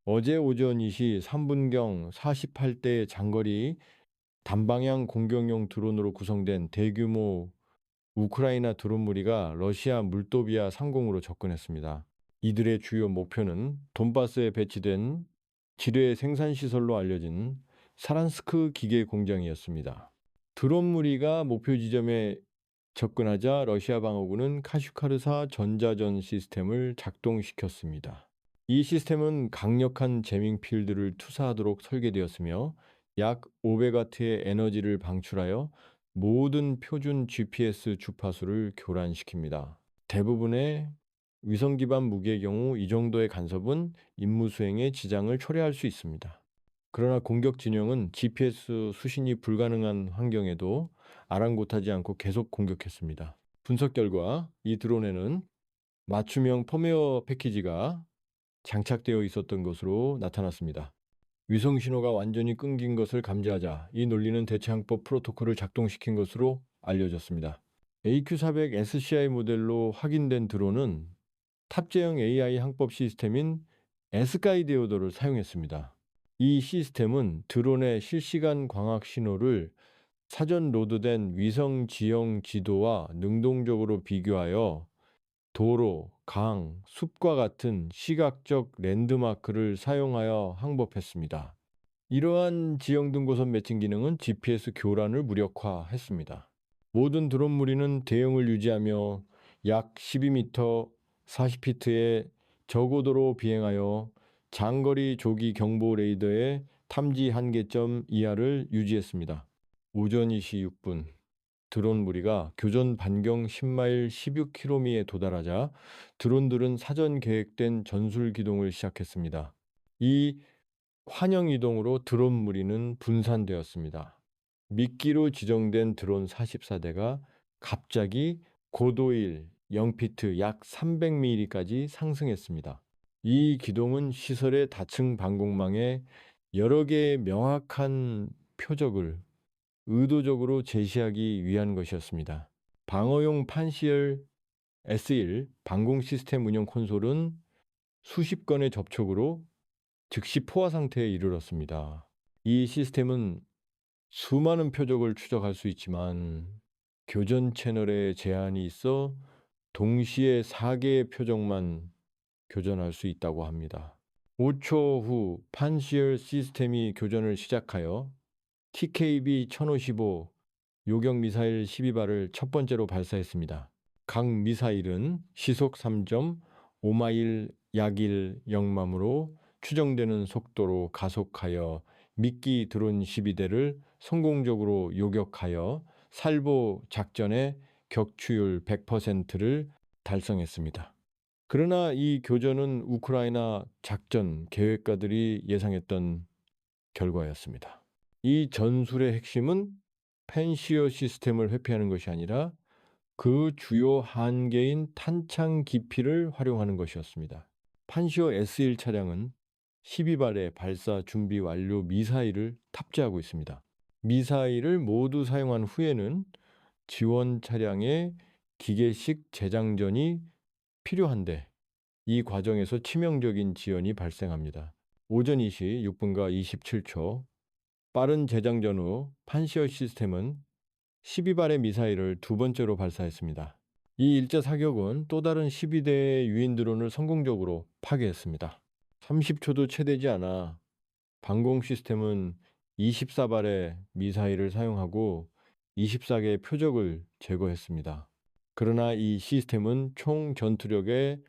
어제 오전 2시 3분경 48대 장거리 단방향 공격용 드론으로 구성된 대규모 우크라이나 드론 무리가 러시아 물도비아 상공으로 접근했습니다. 이들의 주요 목표는 돈바스에 배치된 지뢰 생산 시설로 알려진 사란스크 기계 공장이었습니다. 드론 무리가 목표 지점에 접근하자 러시아 방어군은 카슈카르사 전자전 시스템을 작동시켰습니다. 이 시스템은 강력한 제밍 필드를 투사하도록 설계되었으며 약 500W의 에너지를 방출하여 모든 표준 GPS 주파수를 교란시킵니다. 대부분의 위성 기반 무기의 경우 이 정도의 간섭은 임무 수행에 지장을 초래할 수 있습니다. 그러나 공격 진영은 GPS 수신이 불가능한 환경에도 아랑곳하지 않고 계속 공격했습니다. 분석 결과 이 드론에는 맞춤형 펌웨어 패키지가 장착되어 있었던 것으로 나타났습니다. 위성 신호가 완전히 끊긴 것을 감지하자 이 논리는 대체항법 프로토콜을 작동시킨 것으로 알려졌습니다. AQ400 SCI 모델로 확인된 드론은 탑재형 AI 항법 시스템인 에스카이데오더를 사용했습니다. 이 시스템은 드론의 실시간 광학 신호를 사전 로드된 위성 지형 지도와 능동적으로 비교하여 도로, 강, 숲과 같은 시각적 랜드마크를 사용하여 항법했습니다. 이러한 지형 등고선 매칭 기능은 GPS 교란을 무력화했습니다. 모든 드론 무리는 대형을 유지하며 약 12m, 40피트의 저고도로 비행하여 장거리 조기 경보 레이더의 탐지 한계점 이하를 유지했습니다. 오전 2시 6분 드론 무리가 교전 반경 10마일 16km에 도달하자 드론들은 사전 계획된 전술 기동을 시작했습니다. 이 환영 이동으로 드론 무리는 분산되었습니다. 미끼로 지정된 드론 44대가 갑자기 고도일 0피트 약 300mm까지 상승했습니다. 이 기동은 시설의 다층 방공망에 여러 개의 명확한 표적을 의도적으로 제시하기 위한 것이었습니다. 방어용 판시얼 S1 방공 시스템 운영 콘솔은 수십 건의 접촉으로 즉시 포화 상태에 이르렀습니다. 이 시스템은 수많은 표적을 추적할 수 있지만 교전 채널에 제한이 있어 동시에 4개의 표적만 교전할 수 있다고 합니다. 5초 후 판시얼 시스템이 교전을 시작하여 TKB-1055 요격 미사일 12발을 첫 번째로 발사했습니다. 각 미사일은 시속 3.5마일 약1 영맘으로 추정되는 속도로 가속하여 미끼 드론 12대를 성공적으로 요격하여 살보 작전의 격추율 100%를 달성했습니다. 그러나 이 교전은 우크라이나 작전 계획가들이 예상했던 결과였습니다. 이 전술의 핵심은 펜시어 시스템을 회피하는 것이 아니라 그 주요 한계인 탄창 깊이를 활용하는 것이었습니다. 판시어 S1 차량은 12발의 발사 준비 완료 미사일을 탑재하고 있습니다. 미사일을 모두 사용한 후에는 지원 차량의 기계식 재장전이 필요한데 이 과정에서 치명적인 지연이 발생합니다. 오전 2시 6분과 27초 빠른 재장전 후 판시어 시스템은 12발의 미사일을 두 번째로 발사했습니다. 이 일제 사격은 또 다른 12대의 유인 드론을 성공적으로 파괴했습니다. 30초도 채 되지 않아 방공 시스템은 24발의 미사일을 사용하고 24개의 표적을 제거했습니다. 그러나 이 시스템은 총 전투력의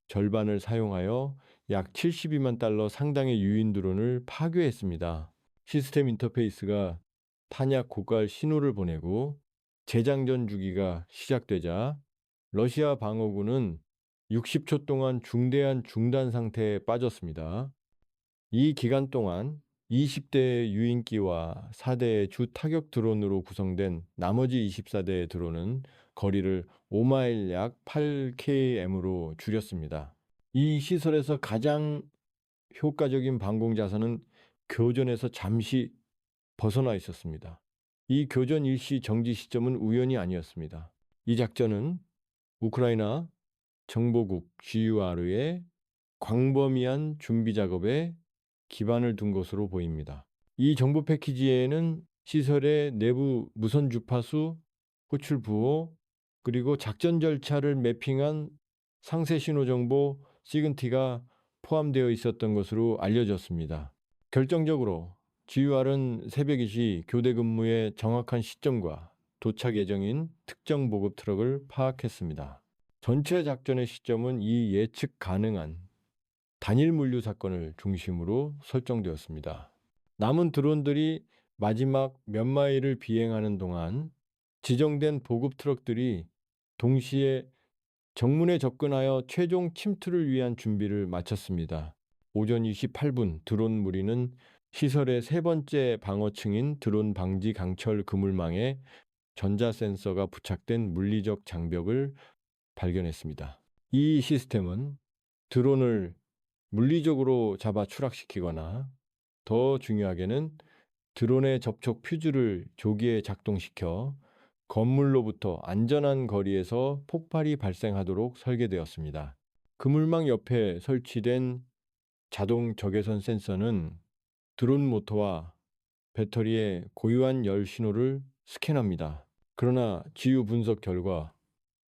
절반을 사용하여 약 72만 달러 상당의 유인 드론을 파괴했습니다. 시스템 인터페이스가 탄약 고갈 신호를 보내고 재장전 주기가 시작되자 러시아 방어군은 60초 동안 중대한 중단 상태에 빠졌습니다. 이 기간 동안 20대의 유인기와 4대의 주 타격 드론으로 구성된 나머지 24대의 드론은 거리를 5마일 약 8km으로 줄였습니다. 이 시설에서 가장 효과적인 방공 자산은 교전에서 잠시 벗어나 있었습니다. 이 교전 일시 정지 시점은 우연이 아니었습니다. 이 작전은 우크라이나 정보국 GUR의 광범위한 준비 작업에 기반을 둔 것으로 보입니다. 이 정보 패키지에는 시설의 내부 무선 주파수, 호출 부호, 그리고 작전 절차를 매핑한 상세 신호 정보 시그널티가 포함되어 있었던 것으로 알려졌습니다. 결정적으로 GUR은 새벽 2시 교대 근무의 정확한 시점과 도착 예정인 특정 보급 트럭을 파악했습니다. 전체 작전의 시점은 이 예측 가능한 단일 물류 사건을 중심으로 설정되었습니다. 남은 드론들이 마지막 몇 마일을 비행하는 동안 지정된 보급 트럭들이 동시에 정문에 접근하여 최종 침투를 위한 준비를 마쳤습니다. 오전 28분 드론 무리는 시설의 세 번째 방어층인 드론 방지 강철 그물망에 전자 센서가 부착된 물리적 장벽을 발견했습니다. 이 시스템은 드론을 물리적으로 잡아 추락시키거나 더 중요하게는 드론의 접촉 퓨즈를 조기에 작동시켜 건물로부터 안전한 거리에서 폭발이 발생하도록 설계되었습니다. 그물망 옆에 설치된 자동 적외선 센서는 드론 모터와 배터리의 고유한 열 신호를 스캔합니다. 그러나 지유 분석 결과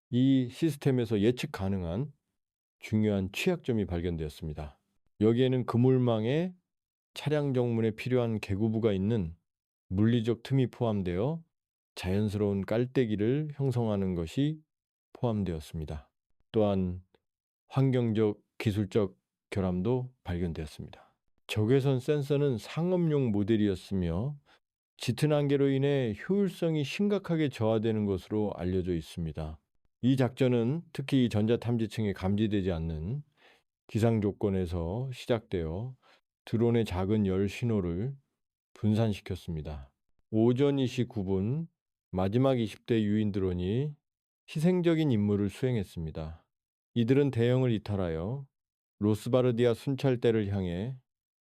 이 시스템에서 예측 가능한 중요한 취약점이 발견되었습니다. 여기에는 그물망에 차량 정문에 필요한 개구부가 있는 물리적 틈이 포함되어 자연스러운 깔때기를 형성하는 것이 포함되었습니다. 또한 환경적, 기술적 결함도 발견되었습니다. 적외선 센서는 상업용 모델이었으며 짙은 안개로 인해 효율성이 심각하게 저하되는 것으로 알려져 있습니다. 이 작전은 특히 전자탐지층에 감지되지 않는 기상 조건에서 시작되어 드론의 작은 열 신호를 분산시켰습니다. 오전 2시 9분 마지막 20대 유인 드론이 희생적인 임무를 수행했습니다. 이들은 대형을 이탈하여 로스바르디아 순찰대를 향해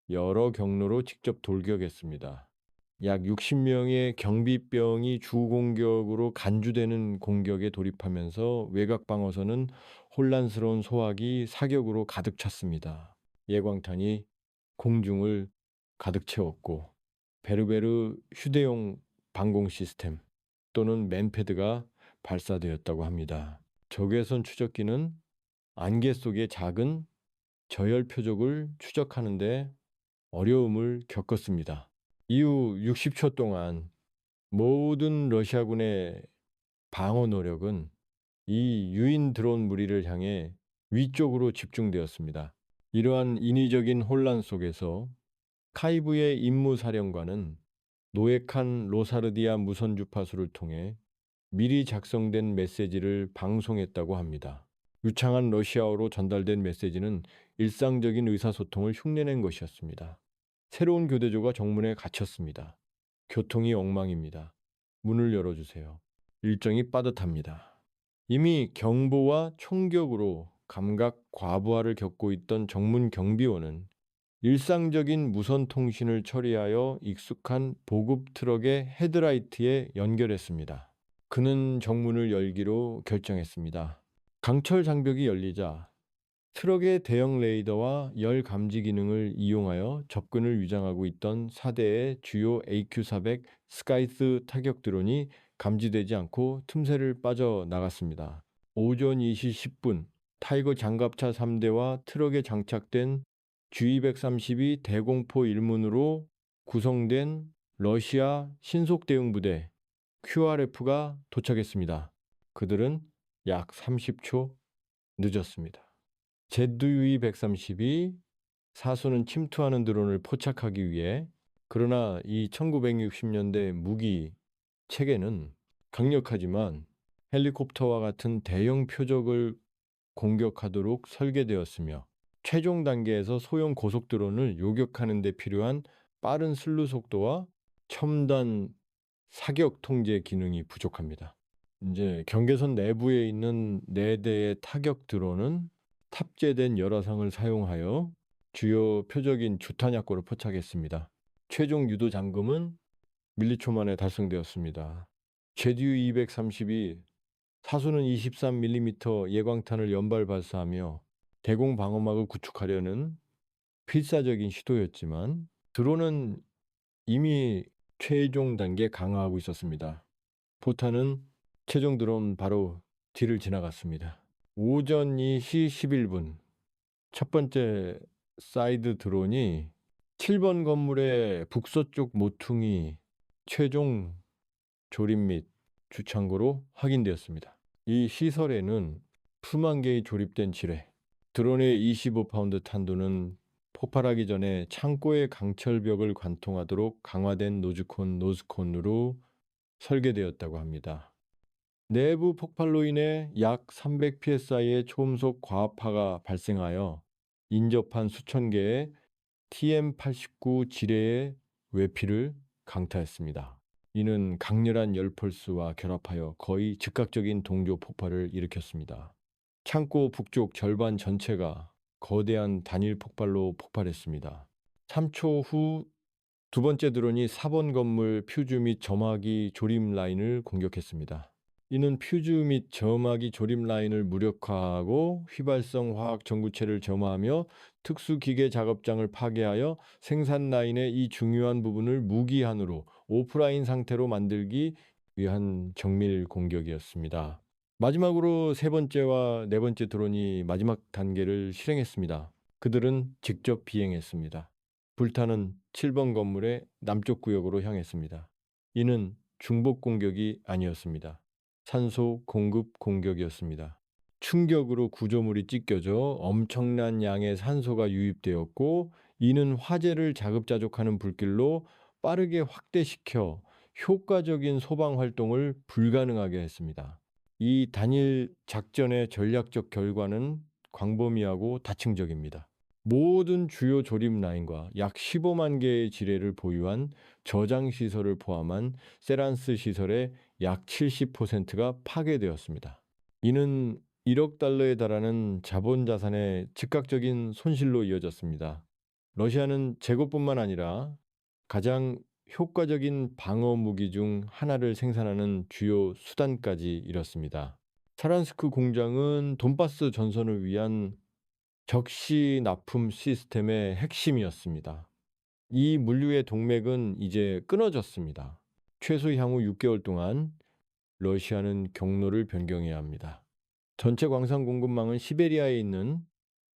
여러 경로로 직접 돌격했습니다. 약 60명의 경비병이 주공격으로 간주되는 공격에 돌입하면서 외곽 방어선은 혼란스러운 소화기 사격으로 가득 찼습니다. 예광탄이 공중을 가득 채웠고 베르베르 휴대용 방공 시스템 또는 맨패드가 발사되었다고 합니다. 적외선 추적기는 안개 속의 작은 저열 표적을 추적하는데 어려움을 겪었습니다. 이후 60초 동안 모든 러시아군의 방어 노력은 이 유인 드론 무리를 향해 위쪽으로 집중되었습니다. 이러한 인위적인 혼란 속에서 카이브의 임무사령관은 노획한 로사르디아 무선 주파수를 통해 미리 작성된 메시지를 방송했다고 합니다. 유창한 러시아어로 전달된 메시지는 일상적인 의사소통을 흉내낸 것이었습니다. 새로운 교대조가 정문에 갇혔습니다. 교통이 엉망입니다. 문을 열어주세요. 일정이 빠듯합니다. 이미 경보와 총격으로 감각 과부하를 겪고 있던 정문 경비원은 일상적인 무선 통신을 처리하여 익숙한 보급 트럭의 헤드라이트에 연결했습니다. 그는 정문을 열기로 결정했습니다. 강철 장벽이 열리자 트럭의 대형 레이더와 열 감지 기능을 이용하여 접근을 위장하고 있던 4대의 주요 AQ400 스카이스 타격 드론이 감지되지 않고 틈새를 빠져나갔습니다. 오전 2시 10분 타이거 장갑차 3대와 트럭에 장착된 G232 대공포 1문으로 구성된 러시아 신속대응부대 QRF가 도착했습니다. 그들은 약 30초 늦었습니다. ZUE-130이 사수는 침투하는 드론을 포착하기 위해 그러나 이 1960년대 무기 체계는 강력하지만 헬리콥터와 같은 대형 표적을 공격하도록 설계되었으며 최종 단계에서 소형 고속 드론을 요격하는 데 필요한 빠른 슬루 속도와 첨단 사격 통제 기능이 부족합니다. 이제 경계선 내부에 있는 4대의 타격 드론은 탑재된 열화상을 사용하여 주요 표적인 주탄약고를 포착했습니다. 최종 유도 잠금은 밀리초 만에 달성되었습니다. ZU-232 사수는 23mm 예광탄을 연발 발사하며 대공 방어막을 구축하려는 필사적인 시도였지만 드론은 이미 최종 단계 강화하고 있었습니다. 포탄은 최종 드론 바로 뒤를 지나갔습니다. 오전 2시 11분 첫 번째 사이드 드론이 7번 건물의 북서쪽 모퉁이 최종 조립 및 주창고로 확인되었습니다. 이 시설에는 수만 개의 조립된 지뢰, 드론의 25파운드 탄두는 폭발하기 전에 창고의 강철벽을 관통하도록 강화된 노즈콘으로 설계되었다고 합니다. 내부 폭발로 인해 약 300psi의 초음속 과압파가 발생하여 인접한 수천 개의 TM89 지뢰의 외피를 강타했습니다. 이는 강렬한 열펄스와 결합하여 거의 즉각적인 동조 폭발을 일으켰습니다. 창고 북쪽 절반 전체가 거대한 단일 폭발로 폭발했습니다. 3초 후 두 번째 드론이 4번 건물 퓨즈 및 점화기 조립 라인을 공격했습니다. 이는 퓨즈 및 점화기 조립 라인을 무력화하고 휘발성 화학 전구체를 점화하며 특수기계 작업장을 파괴하여 생산 라인의 이 중요한 부분을 무기한으로 오프라인 상태로 만들기 위한 정밀 공격이었습니다. 마지막으로 세 번째와 네 번째 드론이 마지막 단계를 실행했습니다. 그들은 직접 비행했습니다. 불타는 7번 건물의 남쪽 구역으로 향했습니다. 이는 중복 공격이 아니었습니다. 산소 공급 공격이었습니다. 충격으로 구조물이 찢겨져 엄청난 양의 산소가 유입되었고, 이는 화재를 자급자족하는 불길로 빠르게 확대시켜 효과적인 소방 활동을 불가능하게 했습니다. 이 단일 작전의 전략적 결과는 광범위하고 다층적입니다. 모든 주요 조립 라인과 약 15만 개의 지뢰를 보유한 저장 시설을 포함한 세란스 시설의 약 70%가 파괴되었습니다. 이는 1억 달러에 달하는 자본 자산의 즉각적인 손실로 이어졌습니다. 러시아는 재고뿐만 아니라 가장 효과적인 방어 무기 중 하나를 생산하는 주요 수단까지 잃었습니다. 사란스크 공장은 돈바스 전선을 위한 적시 납품 시스템의 핵심이었습니다. 이 물류의 동맥은 이제 끊어졌습니다. 최소 향후 6개월 동안 러시아는 경로를 변경해야 합니다. 전체 광산 공급망은 시베리아에 있는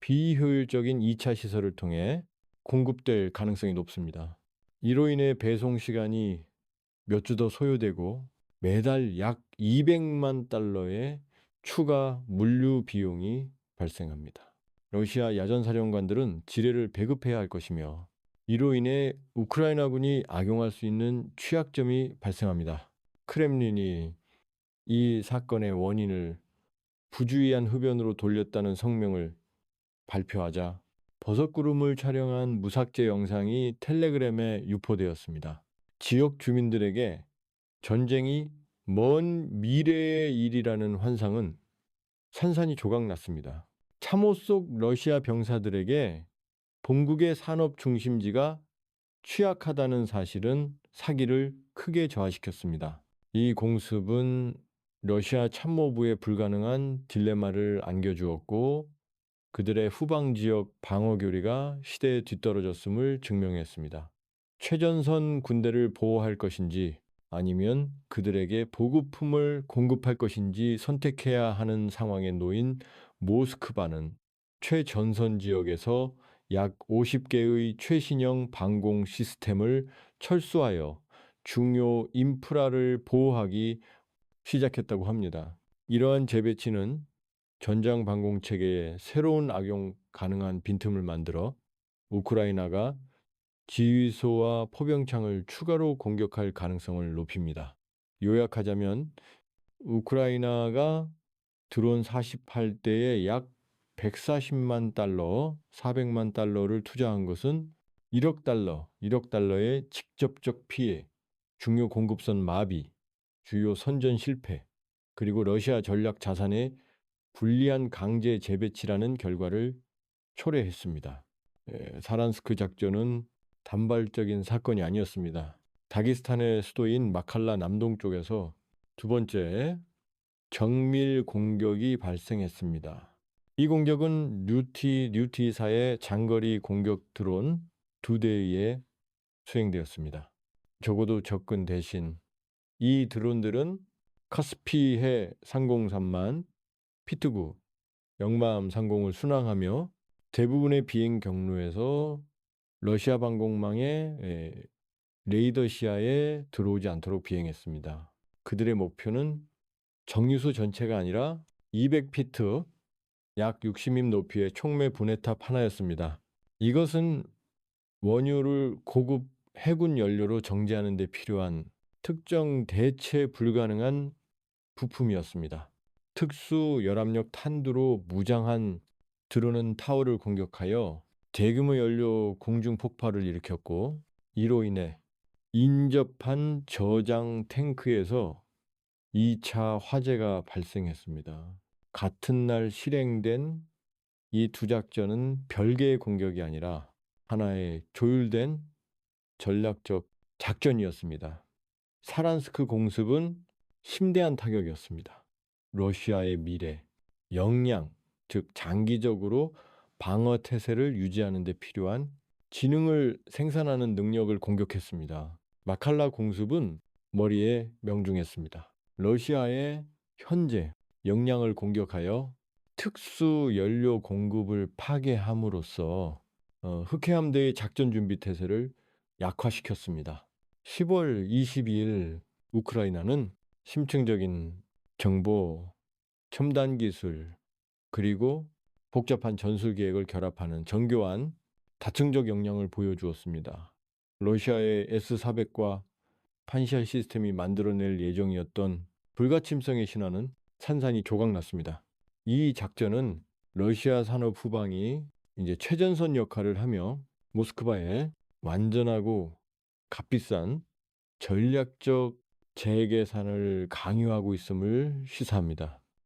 비효율적인 2차 시설을 통해 공급될 가능성이 높습니다. 이로 인해 배송 시간이 몇 주 더 소요되고 매달 약 200만 달러의 추가 물류 비용이 발생합니다. 러시아 야전사령관들은 지뢰를 배급해야 할 것이며, 이로 인해 우크라이나군이 악용할 수 있는 취약점이 발생합니다. 크렘린이 이 사건의 원인을 부주의한 흡연으로 돌렸다는 성명을 발표하자 버섯구름을 촬영한 무삭제 영상이 텔레그램에 유포되었습니다. 지역 주민들에게 전쟁이 먼 미래의 일이라는 환상은 산산이 조각났습니다. 참호 속 러시아 병사들에게 본국의 산업 중심지가 취약하다는 사실은 사기를 크게 저하시켰습니다. 이 공습은 러시아 참모부에 불가능한 딜레마를 안겨주었고, 그들의 후방 지역 방어 교리가 시대에 뒤떨어졌음을 증명했습니다. 최전선 군대를 보호할 것인지 아니면 그들에게 보급품을 공급할 것인지 선택해야 하는 상황에 놓인 모스크바는 최전선 지역에서 약 50개의 최신형 방공 시스템을 철수하여 중요 인프라를 보호하기 시작했다고 합니다. 이러한 재배치는 전장 방공 체계에 새로운 악용 가능한 빈틈을 만들어 우크라이나가 지휘소와 포병창을 추가로 공격할 가능성을 높입니다. 요약하자면 우크라이나가 드론 48대에 약 140만 달러, 400만 달러를 투자한 것은 1억 달러의 직접적 피해, 중요 공급선 마비, 주요 선전 실패, 그리고 러시아 전략 자산의 불리한 강제 재배치라는 결과를 초래했습니다. 사란스크 작전은 단발적인 사건이 아니었습니다. 다기스탄의 수도인 마칼라 남동쪽에서 두 번째 정밀 공격이 발생했습니다. 이 공격은 뉴티사의 장거리 공격 드론 2대에 의해 수행되었습니다. 적어도 접근 대신 이 드론들은 카스피해 상공산만 피트구 영마함 상공을 순항하며 대부분의 비행 경로에서 러시아 방공망의 레이더 시야에 들어오지 않도록 비행했습니다. 그들의 목표는 정유소 전체가 아니라 200피트 약 60մ 높이의 촉매 분해탑 하나였습니다. 이것은 원유를 고급 해군 연료로 정제하는 데 필요한 특정 대체 불가능한 부품이었습니다. 특수 열압력 탄두로 무장한 드론은 타워를 공격하여 대규모 연료 공중 폭발을 일으켰고, 이로 인해 인접한 저장 탱크에서 2차 화재가 발생했습니다. 같은 날 실행된 이 두 작전은 별개의 공격이 아니라 하나의 조율된 전략적 작전이었습니다. 사란스크 공습은 심대한 타격이었습니다. 러시아의 미래, 역량, 즉 장기적으로 방어 태세를 유지하는 데 필요한 지능을 생산하는 능력을 공격했습니다. 마칼라 공습은 머리에 명중했습니다. 러시아의 현재 역량을 공격하여 특수 연료 공급을 파괴함으로써 흑해함대의 작전 준비 태세를 약화시켰습니다. 10월 22일 우크라이나는 심층적인 정보, 첨단 기술, 그리고 복잡한 전술 계획을 결합하는 정교한 다층적 역량을 보여주었습니다. 러시아의 S-400과 판시알 시스템이 만들어낼 예정이었던 불가침성의 신화는 산산이 조각났습니다. 이 작전은 러시아 산업 후방이 이제 최전선 역할을 하며 모스크바에 완전하고 값비싼 전략적 재계산을 강요하고 있음을 시사합니다.